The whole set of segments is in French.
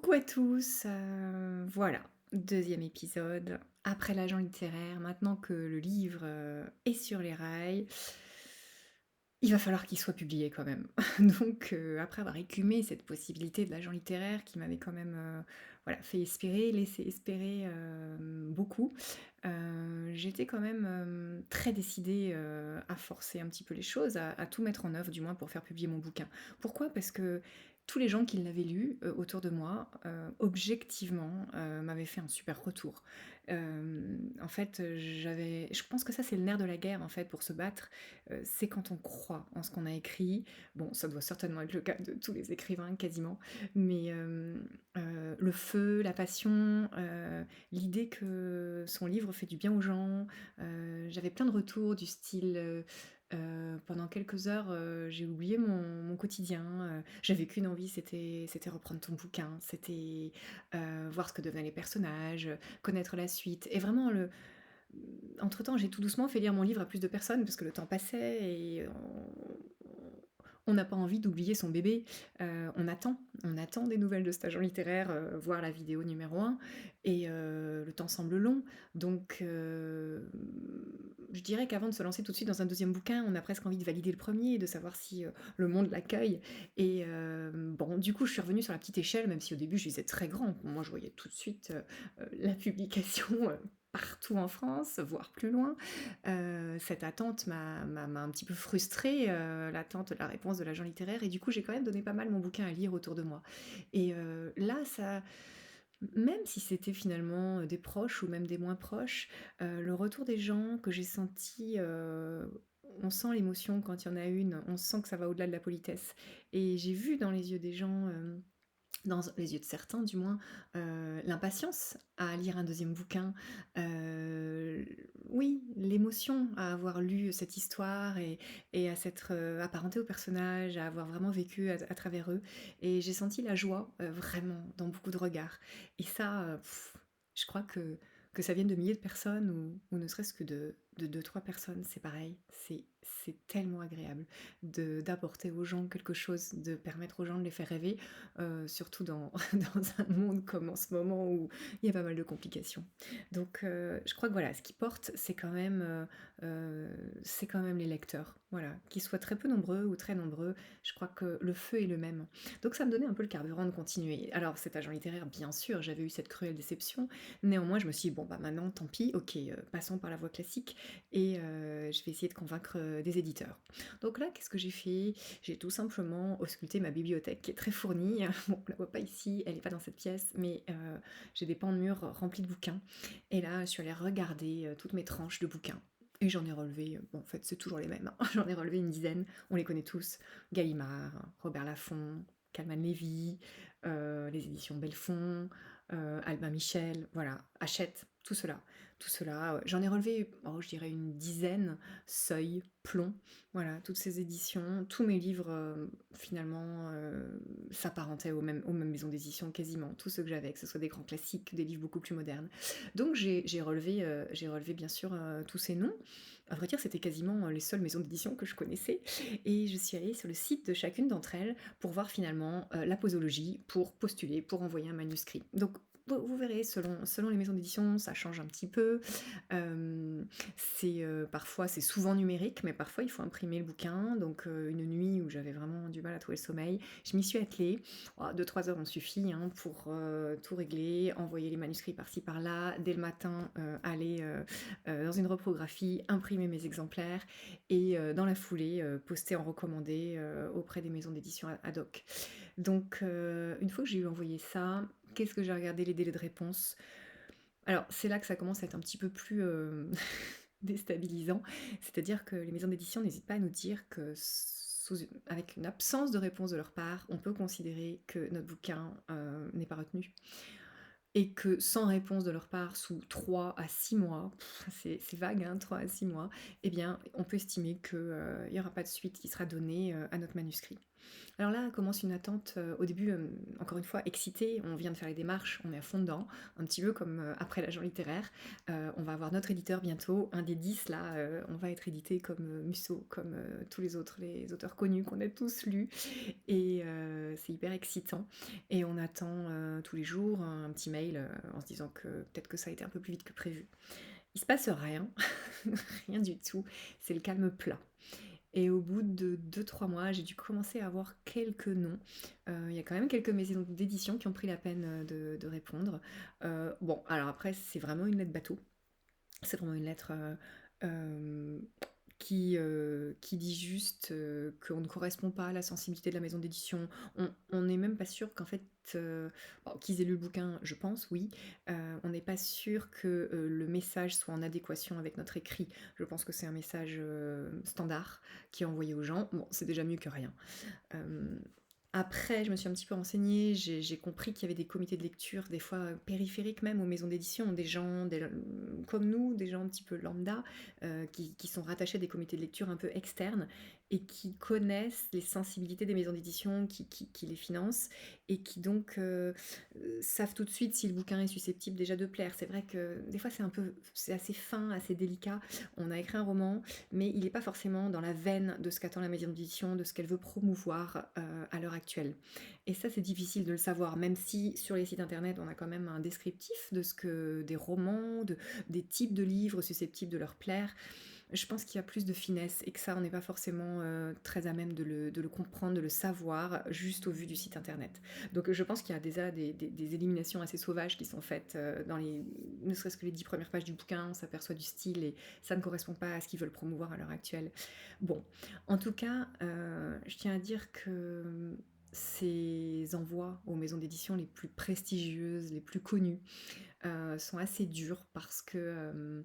Coucou à tous, voilà, deuxième épisode. Après l'agent littéraire, maintenant que le livre, est sur les rails, il va falloir qu'il soit publié quand même. Donc, après avoir écumé cette possibilité de l'agent littéraire qui m'avait quand même, voilà, fait espérer, laissé espérer, beaucoup, j'étais quand même, très décidée, à forcer un petit peu les choses, à tout mettre en œuvre du moins pour faire publier mon bouquin. Pourquoi? Parce que tous les gens qui l'avaient lu, autour de moi, objectivement, m'avaient fait un super retour. En fait, je pense que ça c'est le nerf de la guerre en fait pour se battre, c'est quand on croit en ce qu'on a écrit. Bon, ça doit certainement être le cas de tous les écrivains quasiment, mais le feu, la passion, l'idée que son livre fait du bien aux gens, j'avais plein de retours du style, pendant quelques heures, j'ai oublié mon quotidien, j'avais qu'une envie, c'était reprendre ton bouquin, c'était, voir ce que devenaient les personnages, connaître la suite et vraiment entre-temps, j'ai tout doucement fait lire mon livre à plus de personnes parce que le temps passait et on n'a pas envie d'oublier son bébé. On attend des nouvelles de cet agent littéraire, voir la vidéo numéro un et le temps semble long. Donc je dirais qu'avant de se lancer tout de suite dans un deuxième bouquin, on a presque envie de valider le premier, de savoir si, le monde l'accueille et bon, du coup, je suis revenue sur la petite échelle, même si au début, je visais très grand. Moi, je voyais tout de suite, la publication, partout en France, voire plus loin. Cette attente m'a un petit peu frustrée, l'attente de la réponse de l'agent littéraire et du coup, j'ai quand même donné pas mal mon bouquin à lire autour de moi et là, ça même si c'était finalement, des proches ou même des moins proches, le retour des gens que j'ai senti, on sent l'émotion quand il y en a une, on sent que ça va au-delà de la politesse et j'ai vu dans les yeux des gens, dans les yeux de certains du moins, l'impatience à lire un deuxième bouquin, oui, l'émotion à avoir lu cette histoire et à s'être, apparenté aux personnages, à avoir vraiment vécu à travers eux et j'ai senti la joie, vraiment dans beaucoup de regards et ça, je crois que ça vienne de milliers de personnes ou ne serait-ce que de 2-3 personnes, c'est pareil. C'est tellement agréable d'apporter aux gens quelque chose, de permettre aux gens de les faire rêver surtout dans dans un monde comme en ce moment où il y a pas mal de complications. Donc je crois que voilà, ce qui porte, c'est quand même les lecteurs, voilà. Qu'ils soient très peu nombreux ou très nombreux, je crois que le feu est le même. Donc ça me donnait un peu le carburant de continuer. Alors cet agent littéraire, bien sûr, j'avais eu cette cruelle déception. Néanmoins, je me suis dit: «Bon, bah, maintenant tant pis, OK, passons par la voie classique et je vais essayer de convaincre, des éditeurs». Donc là, qu'est-ce que j'ai fait? J'ai tout simplement ausculté ma bibliothèque qui est très fournie. Bon, on la voit pas ici, elle est pas dans cette pièce, mais j'ai des pans de murs remplis de bouquins. Et là, je suis allée regarder toutes mes tranches de bouquins. Et j'en ai relevé, bon, en fait, c'est toujours les mêmes, hein. J'en ai relevé une dizaine, on les connaît tous. Gallimard, Robert Laffont, Calman Lévy, les éditions Belfond, Albin Michel, voilà, Hachette, tout cela. Tout cela, j'en ai relevé, oh, je dirais une dizaine, Seuil, Plomb, voilà, toutes ces éditions, tous mes livres, finalement, s'apparentaient aux mêmes maisons d'édition quasiment, tous ceux que j'avais, que ce soit des grands classiques, des livres beaucoup plus modernes. Donc j'ai relevé bien sûr, tous ces noms. À vrai dire, c'était quasiment, les seules maisons d'édition que je connaissais et je suis allée sur le site de chacune d'entre elles pour voir finalement, la posologie, pour postuler, pour envoyer un manuscrit. Donc vous verrez selon les maisons d'édition, ça change un petit peu. Parfois c'est souvent numérique, mais parfois il faut imprimer le bouquin. Donc une nuit où j'avais vraiment du mal à trouver le sommeil, je m'y suis attelée. Oh, 2-3 heures ont suffi, hein, pour tout régler, envoyer les manuscrits par-ci par-là, dès le matin aller dans une reprographie, imprimer mes exemplaires et dans la foulée poster en recommandé auprès des maisons d'édition ad hoc. Donc une fois que j'ai eu envoyé ça, qu'est-ce que j'ai regardé les délais de réponse? Alors, c'est là que ça commence à être un petit peu plus, déstabilisant. C'est-à-dire que les maisons d'édition n'hésitent pas à nous dire que avec une absence de réponse de leur part, on peut considérer que notre bouquin, n'est pas retenu et que sans réponse de leur part sous 3 à 6 mois, c'est vague, hein, 3 à 6 mois, eh bien, on peut estimer que, il y aura pas de suite qui sera donnée, à notre manuscrit. Alors là, commence une attente, au début, encore une fois, excitée, on vient de faire les démarches, on est à fond dedans, un petit peu comme, après l'agent littéraire. On va avoir notre éditeur bientôt, un des 10 là, on va être édité comme, Musso, comme, tous les autres, les auteurs connus qu'on a tous lus et c'est hyper excitant et on attend, tous les jours un petit mail, en se disant que peut-être que ça a été un peu plus vite que prévu. Il se passe rien, rien du tout, c'est le calme plat. Et au bout de 2-3 mois, j'ai dû commencer à avoir quelques noms. Il y a quand même quelques maisons d'édition qui ont pris la peine de répondre. Bon, alors après, c'est vraiment une lettre bateau. C'est vraiment une lettre qui dit juste qu'on ne correspond pas à la sensibilité de la maison d'édition. On n'est même pas sûr qu'en fait, bon, qu'ils aient lu le bouquin, je pense, oui. On n'est pas sûr que le message soit en adéquation avec notre écrit. Je pense que c'est un message standard qui est envoyé aux gens. Bon, c'est déjà mieux que rien. Euh, Après, je me suis un petit peu renseignée, j'ai compris qu'il y avait des comités de lecture, des fois périphériques même aux maisons d'édition, des gens comme nous, des gens un petit peu lambda, qui sont rattachés à des comités de lecture un peu externes et qui connaissent les sensibilités des maisons d'édition, qui les financent et qui donc savent tout de suite si le bouquin est susceptible déjà de plaire. C'est vrai que des fois c'est assez fin, assez délicat. On a écrit un roman, mais il n'est pas forcément dans la veine de ce qu'attend la maison d'édition, de ce qu'elle veut promouvoir à l'heure actuelle. Et ça, c'est difficile de le savoir, même si sur les sites internet, on a quand même un descriptif de ce que des romans, des types de livres susceptibles de leur plaire. Je pense qu'il y a plus de finesse et que ça, on n'est pas forcément très à même de le comprendre, de le savoir, juste au vu du site internet. Donc je pense qu'il y a déjà des éliminations assez sauvages qui sont faites dans ne serait-ce que les 10 premières pages du bouquin, on s'aperçoit du style et ça ne correspond pas à ce qu'ils veulent promouvoir à l'heure actuelle. Bon, en tout cas, je tiens à dire que ces envois aux maisons d'édition les plus prestigieuses, les plus connues, sont assez durs parce que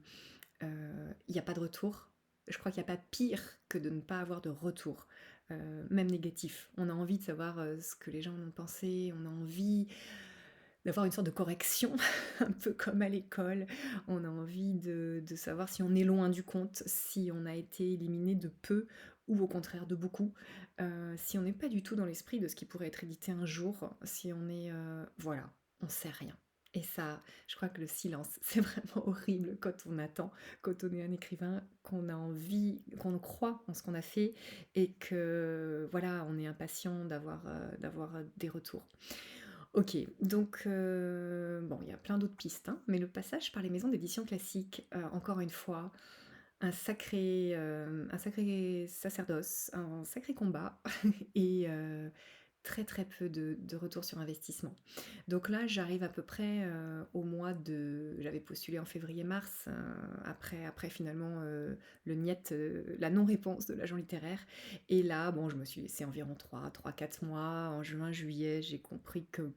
il n'y a pas de retour. Je crois qu'il n'y a pas pire que de ne pas avoir de retour, même négatif. On a envie de savoir ce que les gens en ont pensé, on a envie d'avoir une sorte de correction, un peu comme à l'école. On a envie de savoir si on est loin du compte, si on a été éliminé de peu ou au contraire de beaucoup, si on n'est pas du tout dans l'esprit de ce qui pourrait être édité un jour, si on est... voilà, on sait rien. Et ça, je crois que le silence, c'est vraiment horrible quand on attend, quand on est un écrivain, qu'on a envie, qu'on croit en ce qu'on a fait et que voilà, on est impatient d'avoir des retours. Ok, donc bon, il y a plein d'autres pistes, hein, mais le passage par les maisons d'édition classiques, encore une fois, un sacré sacerdoce, un sacré combat et très très peu de retour sur investissement. Donc là, j'arrive à peu près au mois de... J'avais postulé en février-mars, après finalement le niet, la non-réponse de l'agent littéraire. Et là, bon, je me suis laissé environ 3-4 mois. En juin, juillet, j'ai compris que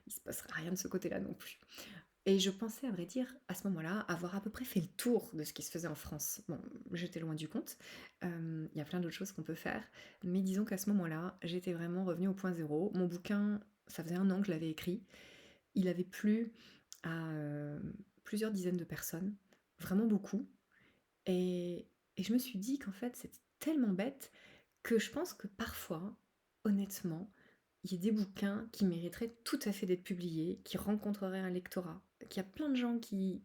il se passerait rien de ce côté-là non plus. Et je pensais, à vrai dire, à ce moment-là, avoir à peu près fait le tour de ce qui se faisait en France. Bon, j'étais loin du compte, il y a plein d'autres choses qu'on peut faire, mais disons qu'à ce moment-là, j'étais vraiment revenue au point zéro. Mon bouquin, ça faisait un an que je l'avais écrit, il avait plu à plusieurs dizaines de personnes, vraiment beaucoup, et je me suis dit qu'en fait, c'était tellement bête que je pense que parfois, honnêtement, il y a des bouquins qui mériteraient tout à fait d'être publiés, qui rencontreraient un lectorat, qu'il y a plein de gens qui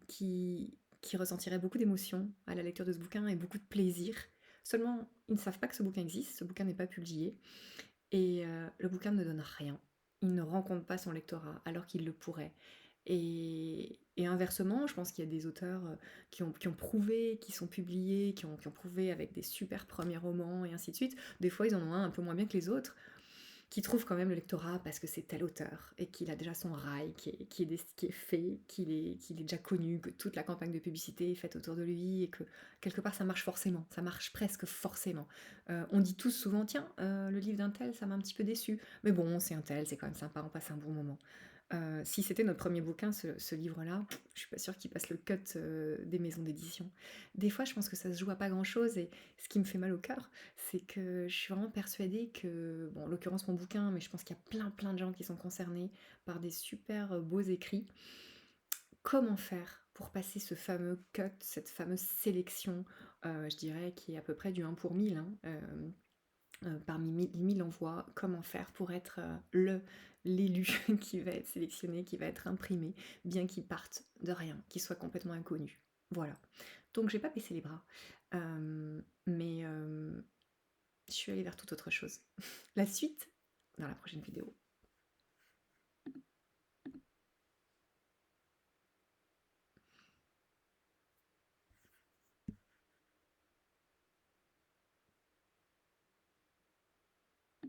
ressentiraient beaucoup d'émotions à la lecture de ce bouquin et beaucoup de plaisir. Seulement, ils ne savent pas que ce bouquin existe, ce bouquin n'est pas publié, et le bouquin ne donne rien. Il ne rencontre pas son lectorat alors qu'il le pourrait. Et inversement, je pense qu'il y a des auteurs qui ont prouvé, qui sont publiés, qui ont prouvé avec des super premiers romans et ainsi de suite. Des fois, ils en ont un peu moins bien que les autres, qui trouve quand même le lectorat parce que c'est tel auteur et qu'il a déjà son rail qui est fait, qu'il est déjà connu, que toute la campagne de publicité est faite autour de lui et que quelque part ça marche forcément, ça marche presque forcément. On dit tous souvent, tiens, le livre d'un tel, ça m'a un petit peu déçu, mais bon, c'est un tel, c'est quand même sympa, on passe un bon moment. Si c'était notre premier bouquin, ce livre-là, je suis pas sûre qu'il passe le cut des maisons d'édition. Des fois, je pense que ça se joue à pas grand-chose et ce qui me fait mal au cœur, c'est que je suis vraiment persuadée que, bon, en l'occurrence mon bouquin, mais je pense qu'il y a plein plein de gens qui sont concernés par des super beaux écrits. Comment faire pour passer ce fameux cut, cette fameuse sélection, je dirais qui est à peu près du 1 pour 1000, hein, parmi mille envois, comment faire pour être l'élu qui va être sélectionné, qui va être imprimé, bien qu'il parte de rien, qu'il soit complètement inconnu. Voilà. Donc j'ai pas baissé les bras, mais je suis allée vers toute autre chose. La suite dans la prochaine vidéo.